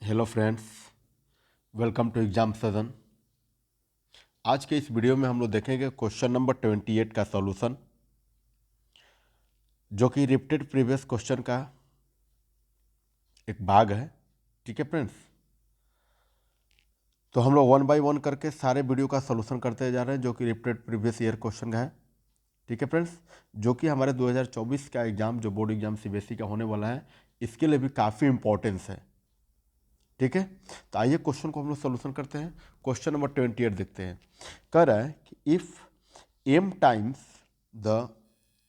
Hello friends, welcome to exam session. आज के इस वीडियो में हम लोग देखेंगे क्वेश्चन नंबर 28 का सॉल्यूशन, जो कि रिपीटेड प्रीवियस क्वेश्चन का एक भाग है। ठीक है फ्रेंड्स, तो हम लोग वन बाय वन करके सारे वीडियो का सॉल्यूशन करते जा रहे हैं, जो कि रिपीटेड प्रीवियस ईयर क्वेश्चन का है। ठीक है फ्रेंड्स, जो कि हमारे 2024 का एग्ज़ाम जो बोर्ड एग्जाम सीबीएसई का होने वाला है, इसके लिए भी काफ़ी इंपॉर्टेंस है। ठीक है, तो आइए क्वेश्चन को हम लोग सोल्यूशन करते हैं। क्वेश्चन नंबर 28 देखते हैं। कह रहा है कि if m times the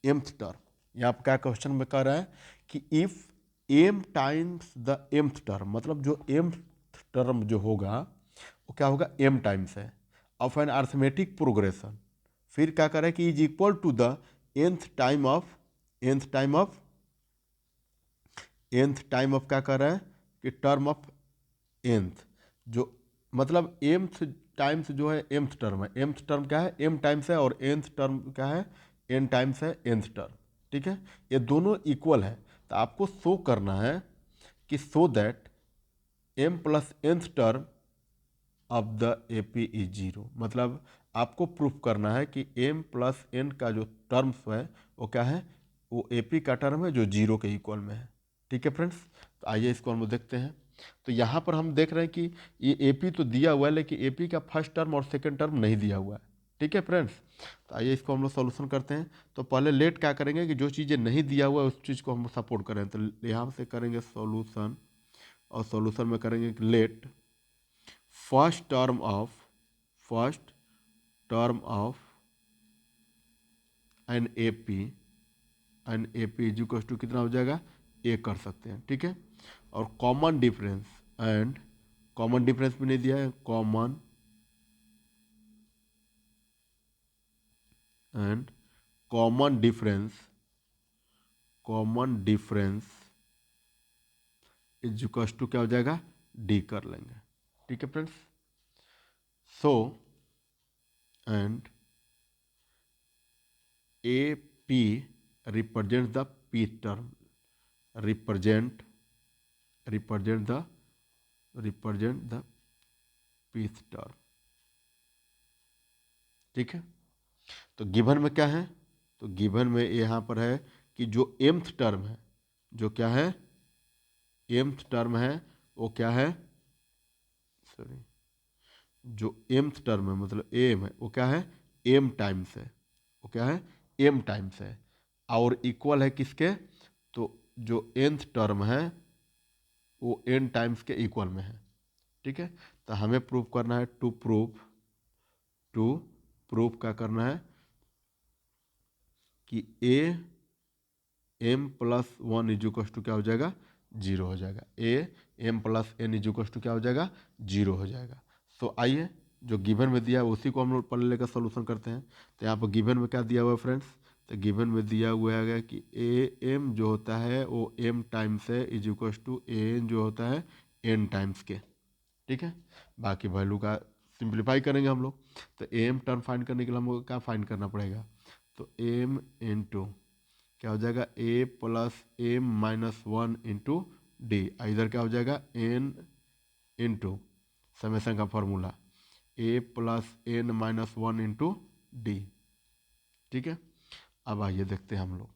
mth term, यहाँ पर क्या क्वेश्चन में कह रहा है कि if m times the mth term, मतलब जो mth टर्म जो होगा वो क्या होगा, m टाइम्स है, ऑफ एन अर्थमेटिक प्रोग्रेशन। फिर क्या कर रहा है कि is equal to the nth time of क्या कर रहा है कि टर्म ऑफ nth, जो मतलब mth टाइम्स जो है mth टर्म है। mth टर्म क्या है, m टाइम्स है, और nth टर्म क्या है, n टाइम्स है nth टर्म। ठीक है, ये दोनों इक्वल है, तो आपको शो करना है कि so that m plus nth term of the AP is zero. मतलब आपको प्रूफ करना है कि m प्लस n का जो टर्म्स है वो क्या है, वो AP का टर्म है जो जीरो के इक्वल में है। ठीक है फ्रेंड्स, तो आइए इसको हम लोग देखते हैं। तो यहाँ पर हम देख रहे हैं कि ये AP तो दिया हुआ है, लेकिन AP का फर्स्ट टर्म और सेकंड टर्म नहीं दिया हुआ है। ठीक है फ्रेंड्स, तो आइए इसको हम लोग सॉल्यूशन करते हैं। तो पहले लेट क्या करेंगे कि जो चीज़ें नहीं दिया हुआ है उस चीज़ को हम सपोर्ट करें। तो यहाँ से करेंगे सॉल्यूशन, और सॉल्यूशन में करेंगे कि let first term of an A P equals to कितना हो जाएगा, ए कर सकते हैं। ठीक है, और कॉमन डिफरेंस भी नहीं दिया है, and common difference equals to क्या हो जाएगा, डी कर लेंगे। ठीक है friends, so and A P represent the P term, represent represent the pth term. ठीक है, तो गिवन में क्या है, तो गिवन में यहाँ पर है कि जो mth टर्म है, जो क्या है mth टर्म है, वो क्या है, सॉरी, जो mth टर्म है मतलब m है, वो क्या है, m टाइम्स है, वो क्या है, m टाइम्स है, और इक्वल है किसके, तो जो nth टर्म है वो n टाइम्स के इक्वल में है। ठीक है, तो हमें प्रूव करना है, टू प्रूफ क्या करना है कि A m plus one equals to क्या हो जाएगा, जीरो हो जाएगा। m plus n equals to क्या हो जाएगा, जीरो हो जाएगा। तो आइए जो गिवन में दिया है उसी को हम लोग पढ़ लेकर सोल्यूशन करते हैं। तो यहाँ पर गिवन में क्या दिया हुआ है फ्रेंड्स, तो गिवन में दिया हुआ है कि am जो होता है वो m टाइम्स है इक्वल्स टू an जो होता है n टाइम्स के। ठीक है, बाकी वैल्यू का सिंप्लीफाई करेंगे हम लोग। तो एम टर्म फाइंड करने के लिए हमको क्या फाइंड करना पड़ेगा, तो एम इंटू क्या हो जाएगा, A plus M minus one into D. इधर क्या हो जाएगा, एन इंटू समेसन का formula A plus N minus one into D. ठीक है, अब आइए देखते हैं हम लोग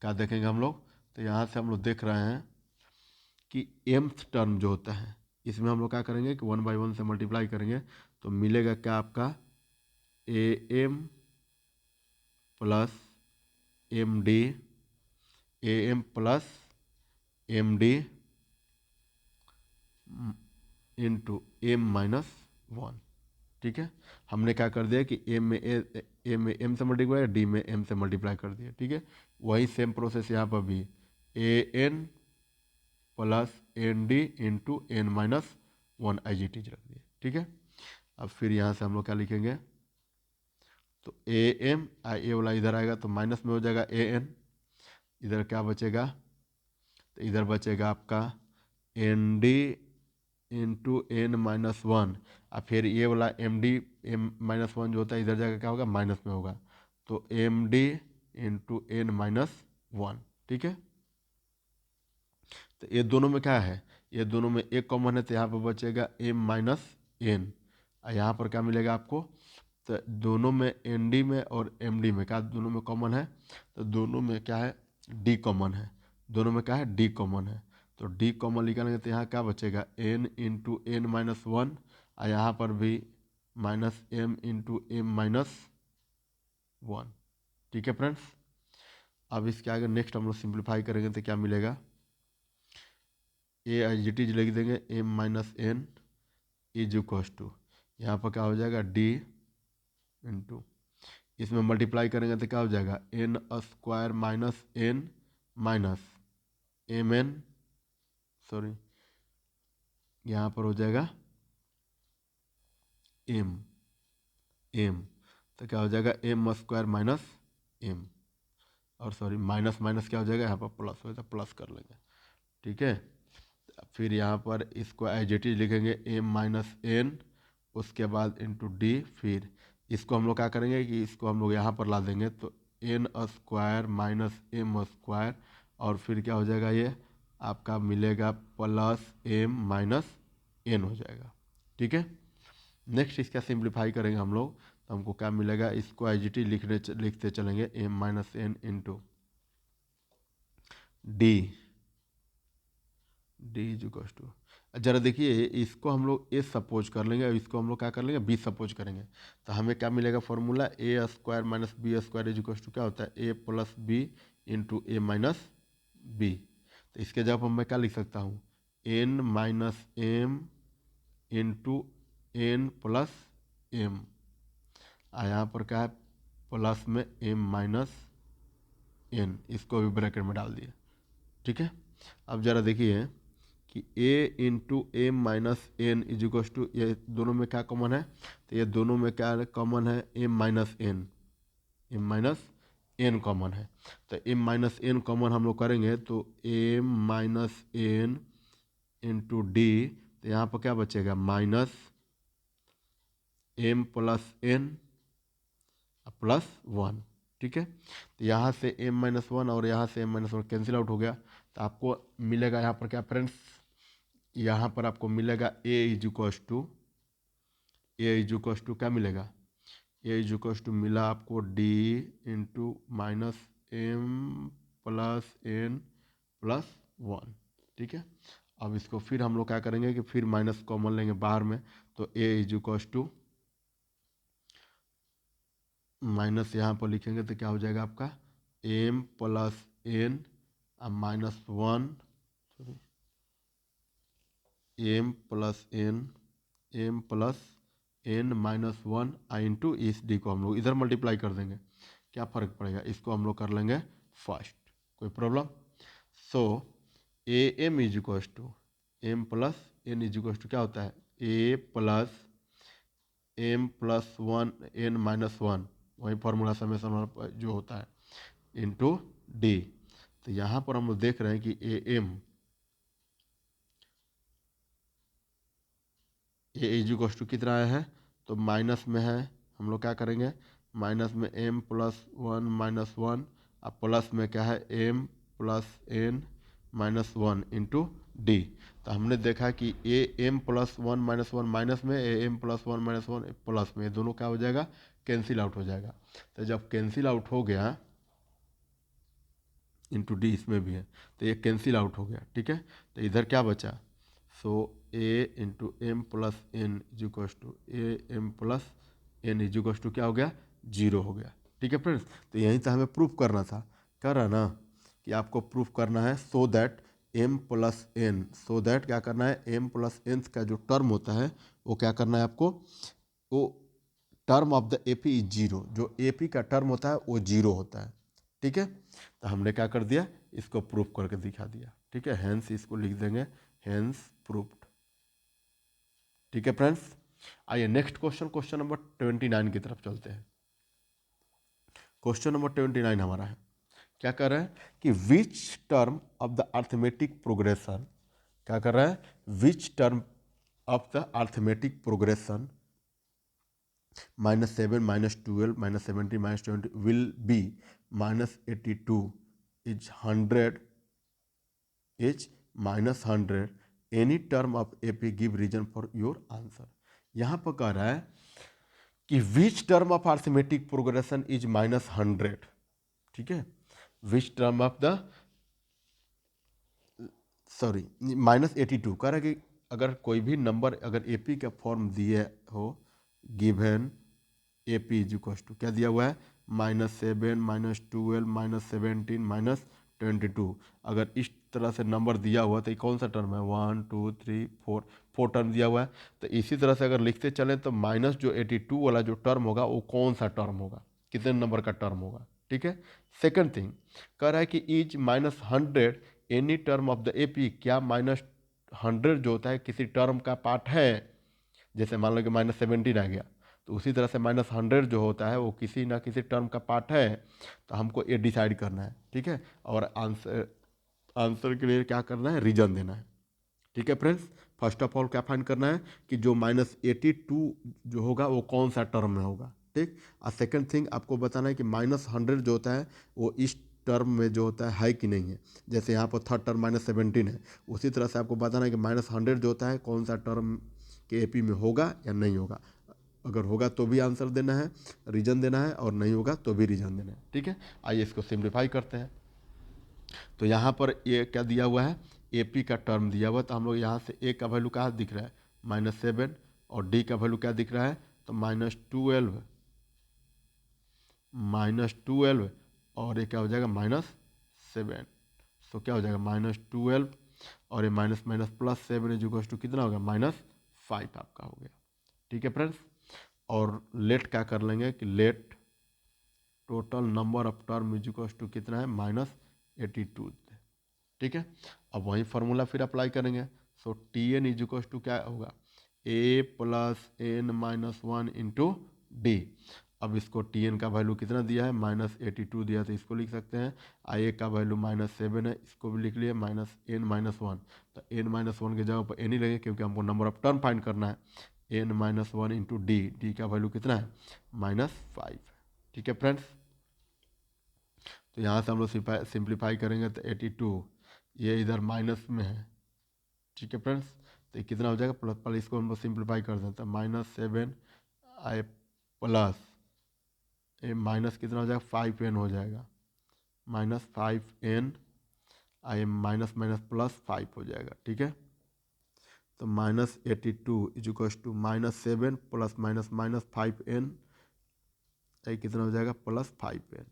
क्या देखेंगे हम लोग। तो यहाँ से हम लोग देख रहे हैं कि mth टर्म जो होता है, इसमें हम लोग क्या करेंगे कि वन बाई वन से मल्टीप्लाई करेंगे, तो मिलेगा क्या आपका, A M plus M D, A M plus M D into M minus one. ठीक है, हमने क्या कर दिया कि एम में एम से मल्टीप्लाई, डी में एम से मल्टीप्लाई कर दिया। ठीक है, वही सेम प्रोसेस यहाँ पर भी, A N plus N D into N minus one IGT रख दिए। ठीक है, अब फिर यहाँ से हम लोग क्या लिखेंगे, तो ए एम ए वाला इधर आएगा तो माइनस में हो जाएगा ए एन, इधर क्या बचेगा, तो इधर बचेगा आपका N D into N minus one, और फिर ये वाला M D M minus one जो होता है इधर जाकर क्या होगा, माइनस में होगा, तो M D into N minus one. ठीक है, तो ये दोनों में क्या है, ये दोनों में एक कॉमन है, तो यहाँ पर बचेगा m माइनस एन। यहाँ पर क्या मिलेगा आपको, तो दोनों में एन डी में और एम डी में क्या दोनों में कॉमन है, तो दोनों में क्या है, डी कॉमन है, दोनों में क्या है, डी कॉमन है। तो डी कॉमन निकालेंगे तो यहाँ क्या बचेगा, N into N minus one, और यहाँ पर भी minus M into M minus one. ठीक है फ्रेंड्स, अब इसके आगे नेक्स्ट हम लोग सिंप्लीफाई करेंगे तो क्या मिलेगा, ए एज इट इज लिख देंगे, M minus N is equals to, यहाँ पर क्या हो जाएगा, डी इंटू, इसमें मल्टीप्लाई करेंगे तो क्या हो जाएगा, N square minus N minus M N, sorry यहाँ पर हो जाएगा एम एम, तो क्या हो जाएगा, एम स्क्वायर माइनस एम, और सॉरी माइनस माइनस क्या हो जाएगा, यहाँ पर प्लस हो तो प्लस कर लेंगे। ठीक है, फिर यहाँ पर इसको एज इट इज लिखेंगे, एम माइनस एन, उसके बाद इंटू डी, फिर इसको हम लोग क्या करेंगे कि इसको हम लोग यहाँ पर ला देंगे, तो N square minus M square, और फिर क्या हो जाएगा, ये आपका मिलेगा प्लस एम माइनस एन हो जाएगा। ठीक है, नेक्स्ट इसका सिंप्लीफाई करेंगे हम लोग, तो हमको क्या मिलेगा, इसको एज इट इज लिखते चलेंगे, M minus N into D, D is equal to, जरा देखिए इसको हम लोग ए सपोज कर लेंगे और इसको हम लोग क्या कर लेंगे, बी सपोज करेंगे, तो हमें क्या मिलेगा formula, A square minus B square is equal to क्या होता है, A plus B into A minus B. तो इसके जवाब मैं क्या लिख सकता हूँ, N minus M into N plus M, यहाँ पर क्या है, प्लस में एम माइनस एन, इसको भी ब्रैकेट में डाल दिए। ठीक है, अब ज़रा देखिए कि a into M minus N is equal to, ये दोनों में क्या कॉमन है, तो ये दोनों में क्या कॉमन है, M minus N, M minus N common है, तो एम माइनस एन कॉमन हम लोग करेंगे तो M minus N into D, तो यहाँ पर क्या बचेगा, minus M plus N plus one. ठीक है, तो यहाँ से एम माइनस वन और यहाँ से M minus one cancel out हो गया, तो आपको मिलेगा यहाँ पर क्या फ्रेंड्स, यहाँ पर आपको मिलेगा A is equals to, A is equals to क्या मिलेगा, ए इज इक्वल्स टू मिला आपको D into minus M plus N plus one. ठीक है, अब इसको फिर हम लोग क्या करेंगे कि फिर माइनस कॉमन लेंगे बाहर में, तो A is equals to minus यहाँ पर लिखेंगे तो क्या हो जाएगा आपका, M plus N minus one, sorry M plus N minus one I into इस डी को हम लोग इधर मल्टीप्लाई कर देंगे, क्या फ़र्क पड़ेगा, इसको हम लोग कर लेंगे फर्स्ट, कोई problem. So A M is equals to M plus N is equals to क्या होता है, A plus M plus one N minus one, वही फार्मूला समेसन जो होता है, इंटू डी। तो यहाँ पर हम लोग देख रहे हैं कि A M A is equals to कितना है, तो माइनस में है, हम लोग क्या करेंगे, माइनस में M plus one minus one, और प्लस में क्या है, M plus N minus one into D. तो हमने देखा कि A M plus one minus one minus में, A M plus one minus one plus में, ये दोनों क्या हो जाएगा, कैंसिल आउट हो जाएगा। तो जब कैंसिल आउट हो गया, इंटू डी इसमें भी है, तो ये कैंसिल आउट हो गया। ठीक है, तो इधर क्या बचा, so A into M plus N is equals to A M plus N is equals to क्या हो गया, जीरो हो गया। ठीक है फ्रेंड्स, तो यहीं से हमें प्रूफ करना था, कर रहा ना कि आपको प्रूफ करना है, so that M plus N, so that क्या करना है, एम प्लस एन का जो टर्म होता है वो क्या करना है आपको, वो term of the A P is zero, जो ए पी का टर्म होता है वो जीरो होता है। ठीक है, तो हमने क्या कर दिया, इसको प्रूफ करके दिखा दिया। ठीक है, हेंस इसको लिख देंगे, हेंस प्रूफ्ड। ठीक है फ्रेंड्स, आइए नेक्स्ट क्वेश्चन, क्वेश्चन नंबर 29 की तरफ चलते हैं। क्वेश्चन नंबर 29 हमारा है, क्या कर रहा है कि which term of the arithmetic progression, क्या कर रहा है, विच term of the arithmetic progression -7 -12 -17 -20 will be -82 is 100 is -100 any term of AP give reason for your answer. यहाँ पर कह रहा है कि which term of arithmetic progression is -100, ठीक है, विच टर्म ऑफ द -82 कह रहा है कि अगर कोई भी नंबर अगर AP का फॉर्म दिए हो, given AP is equal to क्या दिया हुआ है, -7 -12 -17 -22, अगर इस तरह से नंबर दिया हुआ तो ये कौन सा टर्म है, 1 2 3 4 टर्म दिया हुआ है। तो इसी तरह से अगर लिखते चलें तो माइनस जो 82 वाला जो टर्म होगा वो कौन सा टर्म होगा, कितने नंबर का टर्म होगा, ठीक है। सेकंड थिंग कह रहा है कि is -100 any term of the AP, क्या -100 जो होता है किसी टर्म का पार्ट है, जैसे मान लो कि -17 आ गया, तो उसी तरह से -100 जो होता है वो किसी ना किसी टर्म का पार्ट है, तो हमको ये डिसाइड करना है, ठीक है। और आंसर के लिए क्या करना है, रीजन देना है, ठीक है फ्रेंड्स। फर्स्ट ऑफ ऑल क्या फाइंड करना है कि जो -82 जो होगा वो कौन सा टर्म में होगा, ठीक। और सेकंड थिंग आपको बताना है कि -100 जो होता है वो इस टर्म में जो होता है कि नहीं है, जैसे यहाँ पर थर्ड टर्म -17 है, उसी तरह से आपको बताना है कि -100 जो होता है कौन सा टर्म के AP में होगा या नहीं होगा। अगर होगा तो भी आंसर देना है, रीजन देना है, और नहीं होगा तो भी रीजन देना है, ठीक है। आइए इसको सिंप्लीफाई करते हैं। तो यहाँ पर ये क्या दिया हुआ है, AP का टर्म दिया हुआ है, तो हम लोग यहाँ से A का वैल्यू कहाँ दिख रहा है, -7, और D का वैल्यू क्या दिख रहा है, तो -12 और ये क्या हो जाएगा -7, तो क्या हो जाएगा -12 और ये minus minus +7 is equal to कितना हो गया, -5 आपका हो गया, ठीक है फ्रेंड्स। और लेट क्या कर लेंगे कि let total number of term is equal to कितना है, -82, ठीक है। अब वही फार्मूला फिर अप्लाई करेंगे, सो TN इज इक्वल टू क्या होगा, A + n-1 इंटू डी। अब इसको TN का वैल्यू कितना दिया है, -82 दिया, तो इसको लिख सकते हैं। IA का वैल्यू -7 है, इसको भी लिख लिए, -n-1, तो n-1 की जगह पर n ही लगे क्योंकि हमको नंबर ऑफ टर्म फाइंड करना है। n-1 इंटू डी का वैल्यू कितना है, -5, ठीक है फ्रेंड्स। तो यहाँ से हम लोग सिंप्लीफाई करेंगे तो 82 ये इधर माइनस में है, ठीक है फ्रेंड्स। तो ये कितना हो जाएगा, प्लस प्लस, इसको हम लोग सिंप्लीफाई कर देते हैं, -7 I प्लस ये माइनस कितना हो जाएगा, 5n हो जाएगा, -5n I माइनस माइनस +5 हो जाएगा, ठीक है। तो -82 is equal to -7 plus minus minus 5n, ये कितना हो जाएगा, +5n,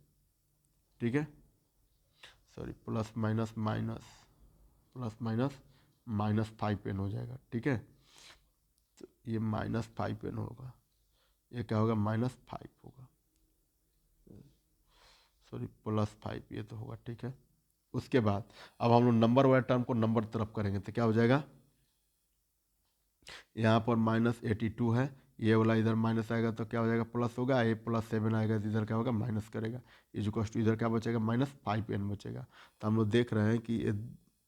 ठीक है। सॉरी, प्लस माइनस -5n हो जाएगा, ठीक है। तो ये -5n होगा, ये क्या होगा, -5 होगा, सॉरी +5 ये तो होगा, ठीक है। उसके बाद अब हम लोग नंबर वाले टर्म को नंबर तरफ करेंगे, तो क्या हो जाएगा, यहाँ पर -82 है, ये वाला इधर माइनस आएगा तो क्या हो जाएगा, प्लस होगा, ये +7 आएगा तो इधर क्या होगा, माइनस करेगा, इज इक्वल टू इधर क्या बचेगा, -5n बचेगा। तो हम लोग देख रहे हैं कि ये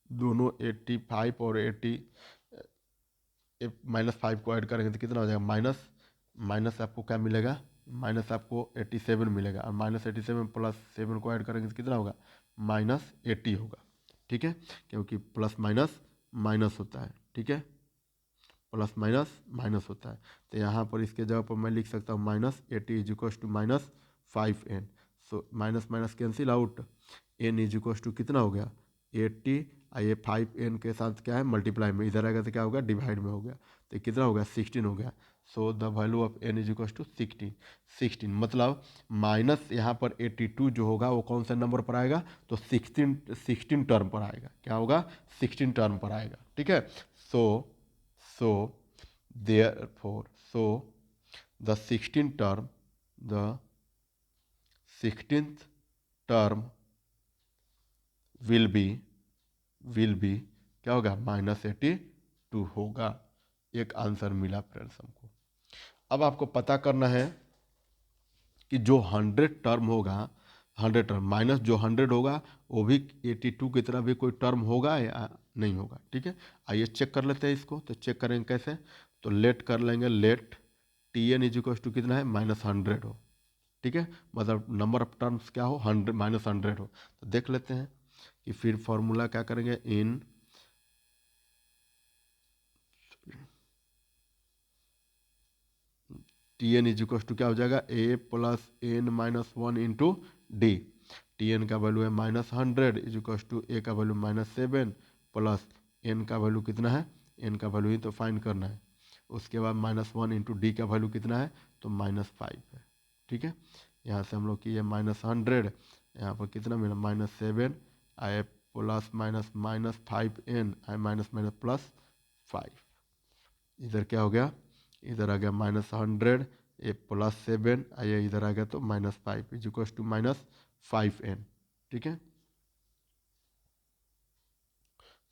दोनों 85 और 80 -5 को ऐड करेंगे तो कितना हो जाएगा, माइनस माइनस आपको क्या मिलेगा, माइनस आपको 87 मिलेगा, और -87 प्लस 7 को ऐड करेंगे तो कितना होगा, -80 होगा, ठीक है। क्योंकि प्लस माइनस माइनस होता है, ठीक है, प्लस माइनस माइनस होता है। तो यहाँ पर इसके जगह पर मैं लिख सकता हूँ -80 is equal to -5n, so minus minus cancel out, n is equal to कितना हो गया, 80, ये 5n के साथ क्या है, मल्टीप्लाई में, इधर आएगा तो क्या होगा, डिवाइड में हो गया, तो कितना हो गया, 16 हो गया। So the value of n is equal to 16, मतलब माइनस यहाँ पर 82 जो होगा वो कौन सा नंबर पर आएगा, तो 16 टर्म पर आएगा, क्या होगा, 16 टर्म पर आएगा, ठीक है। So therefore, so the 16th term will be क्या होगा, -82 होगा। एक आंसर मिला फ्रेंड्स हमको। अब आपको पता करना है कि जो 100 टर्म होगा, 100 टर्म माइनस जो 100 होगा वो भी 82 की तरह भी कोई टर्म होगा या नहीं होगा, ठीक है। आइए चेक कर लेते हैं इसको, तो चेक करेंगे कैसे, तो लेट कर लेंगे, let TN is equal to कितना है, -100 हो, ठीक है, मतलब नंबर ऑफ टर्म्स क्या हो, 100 -100 हो। तो देख लेते हैं कि फिर फॉर्मूला क्या करेंगे, इन T N is equal to क्या हो जाएगा, A plus N minus one into D. T N का वैल्यू है -100 इज इक्वल टू ए का वैल्यू -7 प्लस एन का वैल्यू कितना है, एन का वैल्यू ही तो फाइंड करना है। उसके बाद -1 इंटू डी का वैल्यू कितना है, तो -5 है। ठीक है, यहाँ से हम लोग किए -100, यहाँ पर कितना मिला -7 आई प्लस माइनस -5n आई माइनस माइनस +5। इधर क्या हो गया, इधर आ गया -100 ए +7 आइए इधर आ गया तो -5 इज इक्वल टू -5n। ठीक है,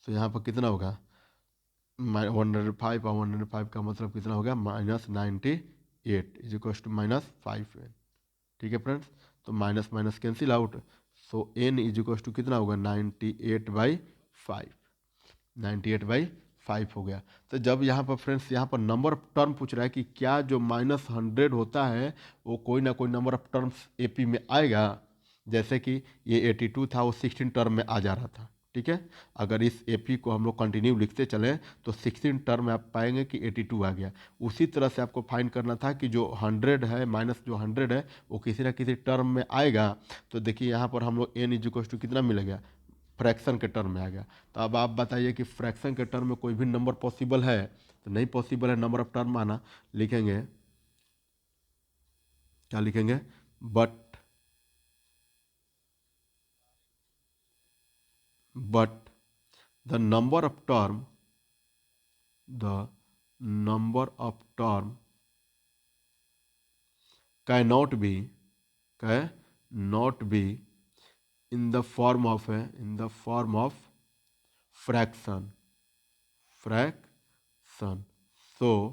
तो यहाँ पर कितना होगा 105 और 105 का मतलब कितना हो गया -98 इज इक्वल टू -5n। ठीक है फ्रेंड्स, तो minus minus cancel out, so n is equal to कितना होगा 98/5, 98/5 हो गया। तो जब यहाँ पर फ्रेंड्स यहाँ पर नंबर ऑफ टर्म पूछ रहा है कि क्या जो -100 होता है वो कोई ना कोई नंबर ऑफ टर्म्स एपी में आएगा, जैसे कि ये 82 था वो 16 टर्म में आ जा रहा था। ठीक है, अगर इस एपी को हम लोग कंटिन्यू लिखते चलें तो 16 टर्म में आप पाएंगे कि 82 आ गया। उसी तरह से आपको फाइंड करना था कि जो 100 है माइनस जो 100 है वो किसी ना किसी टर्म में आएगा। तो देखिए यहाँ पर हम लोग एन इज टू कितना मिलेगा, फ्रैक्शन के टर्म में आ गया। तो अब आप बताइए कि फ्रैक्शन के टर्म में कोई भी नंबर पॉसिबल है, तो नहीं पॉसिबल है नंबर ऑफ टर्म आना। लिखेंगे क्या लिखेंगे, but the number of term, the number of term cannot be in the form of fraction, so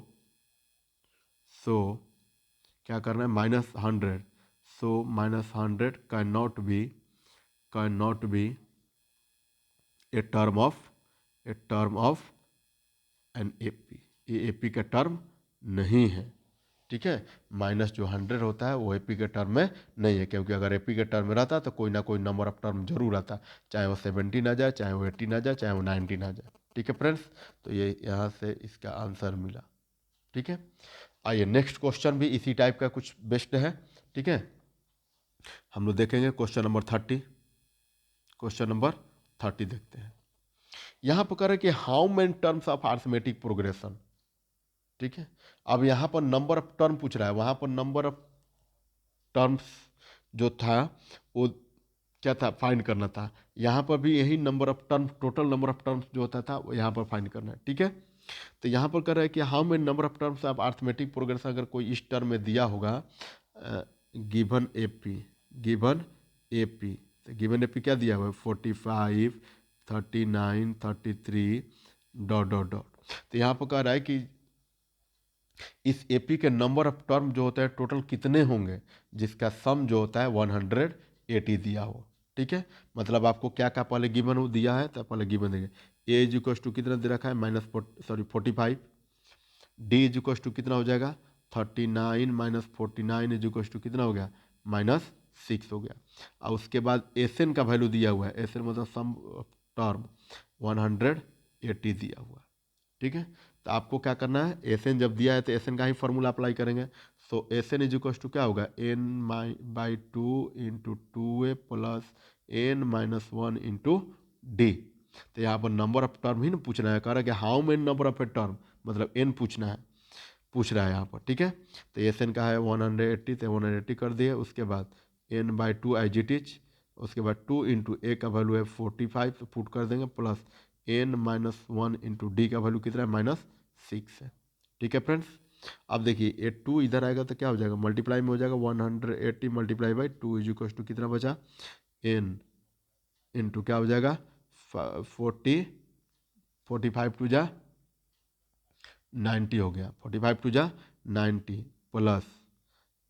क्या करना है -100, so -100 cannot be a term of an AP, ये एपी का टर्म नहीं है। ठीक है, माइनस जो 100 होता है वो एपी के टर्म में नहीं है, क्योंकि अगर एपी के टर्म में रहता तो कोई ना कोई नंबर ऑफ टर्म जरूर आता, चाहे वो 17 आ जाए, चाहे वो 18 आ जाए, चाहे वो 19 आ जाए। ठीक है फ्रेंड्स, तो ये यहाँ से इसका आंसर मिला। ठीक है, आइए नेक्स्ट क्वेश्चन भी इसी टाइप का कुछ बेस्ट है। ठीक है, हम लोग देखेंगे क्वेश्चन नंबर 30। क्वेश्चन नंबर 30 देखते हैं। यहाँ पर कह रहे हैं कि how many terms of arithmetic progression. ठीक है, अब यहाँ पर नंबर ऑफ टर्म पूछ रहा है, वहाँ पर नंबर ऑफ टर्म्स जो था वो क्या था, फाइंड करना था। यहाँ पर भी यही number of terms, total number of terms जो होता था वो यहाँ पर फाइंड करना है। ठीक है, तो यहाँ पर कह रहा है कि how many number of terms of arithmetic progression, अगर कोई इस टर्म में दिया होगा गिवन एपी, तो गिवन एपी क्या दिया हुआ है 45, 39, 33 ... तो यहाँ पर कह रहा है कि इस एपी के नंबर ऑफ टर्म जो होता है टोटल कितने होंगे, जिसका सम जो होता है 180 दिया हो। ठीक है, मतलब आपको क्या क्या पहले गिवन हो दिया है, तो पहले गिवन देंगे ए इज इक्वल टू कितना दे रखा है -45, डी इज इक्वल टू कितना हो जाएगा 39 - 49 इज इक्वल टू कितना हो गया -6 हो गया। और उसके बाद एस एन का वैल्यू दिया हुआ है, एस एन मतलब सम टर्म 180 दिया हुआ है। ठीक है, तो आपको क्या करना है, एस एन जब दिया है तो एस एन का ही फॉर्मूला अप्लाई करेंगे। So S N is equal to क्या होगा n/2 into 2a plus n-1 into D. तो यहाँ पर नंबर ऑफ टर्म ही ना पूछना है, कह रहा है कि how many number of a term, मतलब n पूछना है, पूछ रहा है यहाँ पर। ठीक है, तो एस एन का है 180, तो 180 कर दिए। उसके बाद n/2 आई जी टीच, उसके बाद 2 इंटू ए का वैल्यू है 45, तो पुट कर देंगे, प्लस n-1 इंटू डी का वैल्यू कितना है -6 है। ठीक है फ्रेंड्स, अब देखिए ये 2 इधर आएगा तो क्या हो जाएगा, मल्टीप्लाई में हो जाएगा, 180 multiply by 2 is equal to कितना बचा n इंटू क्या हो जाएगा 45 टू जा 90 हो गया, 45 टू जा 90 प्लस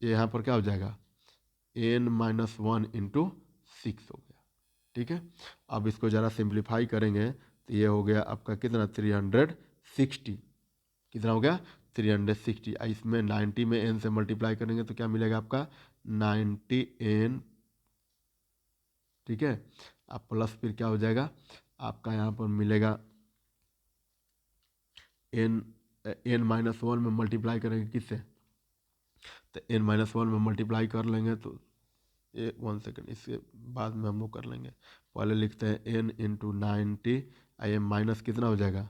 ये यहाँ पर क्या हो जाएगा n-1 इंटू 6 हो गया। ठीक है, अब इसको ज़रा सिंप्लीफाई करेंगे तो ये हो गया आपका कितना 360, कितना हो गया 360। इसमें 90 में n से मल्टीप्लाई करेंगे तो क्या मिलेगा आपका 90n। ठीक है, अब प्लस फिर क्या हो जाएगा आपका यहाँ पर मिलेगा n-1 में मल्टीप्लाई करेंगे किससे तो n-1 में मल्टीप्लाई कर लेंगे तो 1 सेकेंड, इसके बाद में हम लोग कर लेंगे। पहले लिखते हैं n into 90, I am minus कितना हो जाएगा,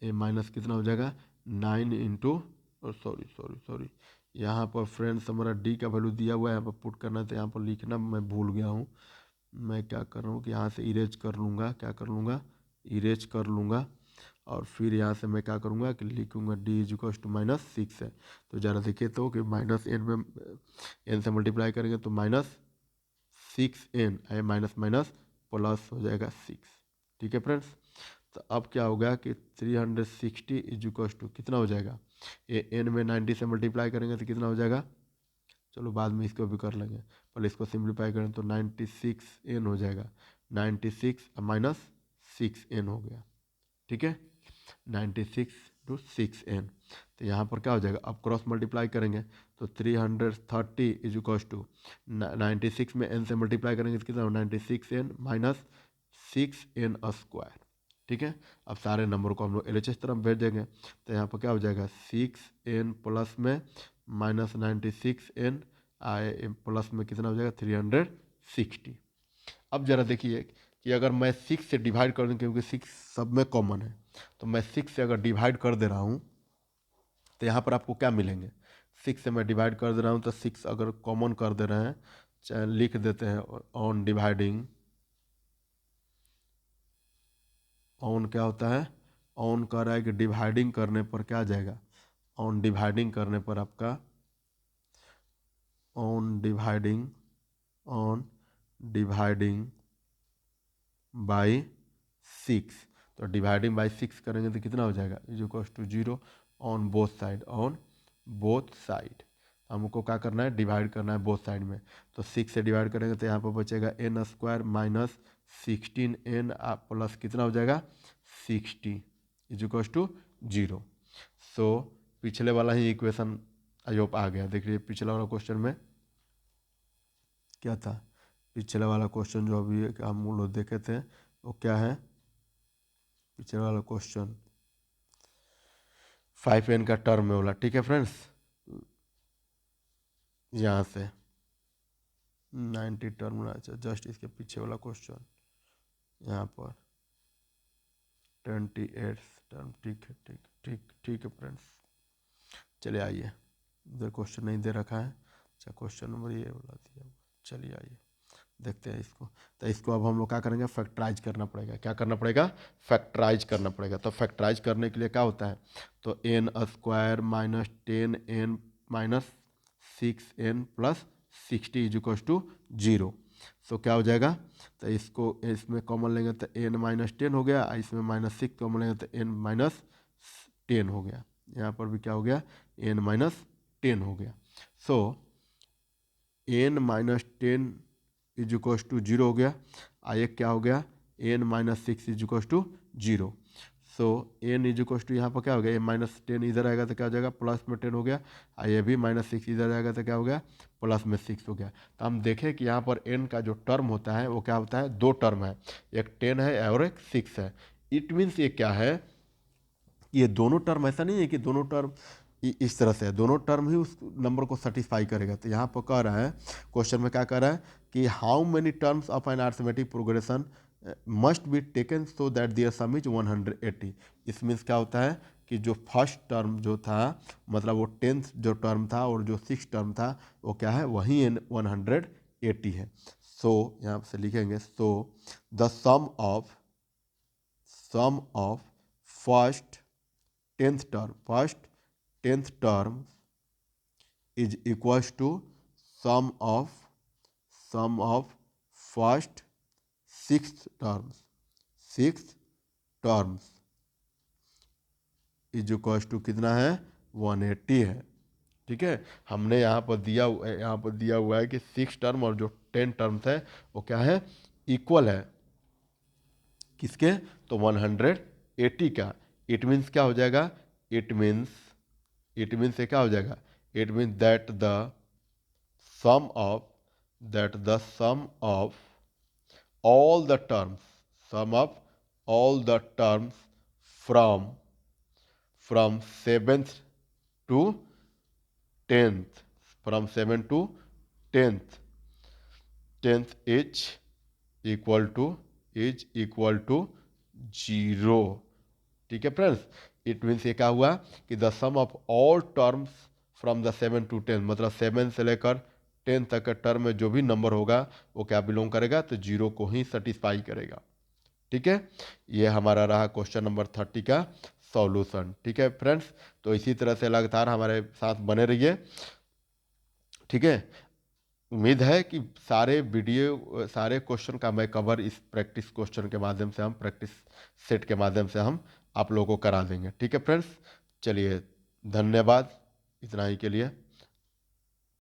ए माइनस कितना हो जाएगा 9 इंटू, सॉरी सॉरी सॉरी, यहाँ पर फ्रेंड्स हमारा डी का वैल्यू दिया हुआ है, यहाँ पर पुट करना है, तो यहाँ पर लिखना मैं भूल गया हूँ। मैं क्या कर रहा हूँ कि यहाँ से इरेज कर लूँगा, क्या कर लूँगा, इरेज कर लूँगा, और फिर यहाँ से मैं क्या करूँगा कि लिखूँगा डी इज इक्वल टू -6 है। तो ज़रा देखिए तो कि माइनस एन में एन से मल्टीप्लाई करेंगे तो -6n, आई माइनस माइनस प्लस हो जाएगा 6। ठीक है फ्रेंड्स, तो अब क्या होगा कि 360 इज इक्वल टू कितना हो जाएगा, ये एन में 90 से मल्टीप्लाई करेंगे तो कितना हो जाएगा, चलो बाद में इसको भी कर लेंगे, पहले इसको सिंप्लीफाई करें तो 96n हो जाएगा, 96 माइनस 6n हो गया। ठीक है, 96 टू 6n, तो यहाँ पर क्या हो जाएगा, अब क्रॉस मल्टीप्लाई करेंगे तो 330 इज इक्वल टू 96 में n से मल्टीप्लाई करेंगे तो कितना हो, 96n माइनस 6n स्क्वायर। ठीक है, अब सारे नंबर को हम लोग LHS तरफ भेज देंगे, तो यहाँ पर क्या हो जाएगा 6n प्लस में माइनस 96n आए प्लस में कितना हो जाएगा 360। अब ज़रा देखिए कि अगर मैं 6 से डिवाइड कर दूँ, क्योंकि 6 सब में कॉमन है, तो मैं 6 से अगर डिवाइड कर दे रहा हूँ तो यहाँ पर आपको क्या मिलेंगे, 6 से मैं डिवाइड कर दे रहा हूँ तो 6 अगर कॉमन कर दे रहे हैं, चाहे लिख देते हैं ऑन डिवाइडिंग, ऑन क्या होता है, ऑन कह रहा है कि डिवाइडिंग करने पर क्या आ जाएगा, ऑन डिवाइडिंग करने पर आपका, ऑन डिवाइडिंग बाई 6, तो डिवाइडिंग बाई 6 करेंगे तो कितना हो जाएगा, is equal to 0 on both side, on both side. हमको क्या करना है, डिवाइड करना है बोथ साइड में, तो 6 से डिवाइड करेंगे तो यहाँ पर बचेगा n square minus 16n plus कितना हो जाएगा 60 इज इक्वल टू 0। सो पिछले वाला ही इक्वेशन आई होप आ गया। देखिए पिछला वाला क्वेश्चन में क्या था, पिछले वाला क्वेश्चन जो अभी हम लोग देखे थे वो क्या है, पिछले वाला क्वेश्चन 5n का टर्म में वाला। ठीक है फ्रेंड्स, यहाँ से 90 टर्म, अच्छा जस्ट इसके पीछे वाला क्वेश्चन यहाँ पर 28 टर्म। ठीक है ठीक ठीक ठीक है फ्रेंड्स, चलिए आइए, इधर क्वेश्चन नहीं दे रखा है, अच्छा क्वेश्चन नंबर ये वाला दिया, चलिए आइए देखते हैं इसको। तो इसको अब हम लोग क्या करेंगे, फैक्टराइज करना पड़ेगा, क्या करना पड़ेगा, फैक्टराइज करना पड़ेगा। तो फैक्टराइज करने के लिए क्या होता है, तो n square minus 10n minus 6n plus 60 is equal to 0। So क्या हो जाएगा, तो इसको इसमें कॉमन लेंगे तो n माइनस 10 हो गया, इसमें माइनस 6 कॉमन लेंगे तो n माइनस 10 हो गया, यहाँ पर भी क्या हो गया n माइनस 10 हो गया। So n minus 10 is equal to 0 हो गया, एक क्या हो गया n minus 6 is equal to 0। So n is equal to यहाँ पर क्या हो गया, -10 इधर आएगा तो क्या हो जाएगा प्लस में 10 हो गया, ये भी -6 इधर आएगा तो क्या हो गया प्लस में 6 हो गया। तो हम देखें कि यहाँ पर n का जो टर्म होता है वो क्या होता है, दो टर्म है, एक 10 है और एक 6 है। इट मीन्स ये क्या है, ये दोनों टर्म ऐसा नहीं है कि दोनों टर्म इस तरह से है, दोनों टर्म ही उस नंबर को सेटिस्फाई करेगा। तो यहाँ पर कह रहा है, क्वेश्चन में क्या कह रहा है कि how many terms of an arithmetic progression must be taken so that their sum is 180। इस मीन्स क्या होता है कि जो फर्स्ट टर्म जो था, मतलब वो 10th जो टर्म था और जो 6th टर्म था वो क्या है, वही 180 है। सो यहाँ से लिखेंगे, so the sum of first 10th term is equals to sum of first sixth terms is equals to कितना है 180 है। ठीक है, हमने यहाँ पर दिया हुआ है कि 6 टर्म और जो 10 टर्म्स है वो क्या है, इक्वल है किसके, तो 180 का। इट मीन्स क्या हो जाएगा, इट मीन्स से क्या हो जाएगा, it means sum of the sum of all the terms sum of all the terms from 7th to 10th from 7 to 10th, 10th is equal to 0। ठीक है फ्रेंड्स, इट मीन्स ये क्या हुआ कि the sum of all terms from the 7 to 10, मतलब 7 से लेकर 10 तक का टर्म में जो भी नंबर होगा वो क्या बिलोंग करेगा, तो 0 को ही सेटिस्फाई करेगा। ठीक है, ये हमारा रहा क्वेश्चन नंबर 30 का सॉल्यूशन। ठीक है फ्रेंड्स, तो इसी तरह से लगातार हमारे साथ बने रहिए। ठीक है, उम्मीद है कि सारे क्वेश्चन का मैं कवर इस प्रैक्टिस क्वेश्चन के माध्यम से, हम प्रैक्टिस सेट के माध्यम से हम आप लोगों को करा देंगे। ठीक है फ्रेंड्स, चलिए धन्यवाद इतना ही के लिए।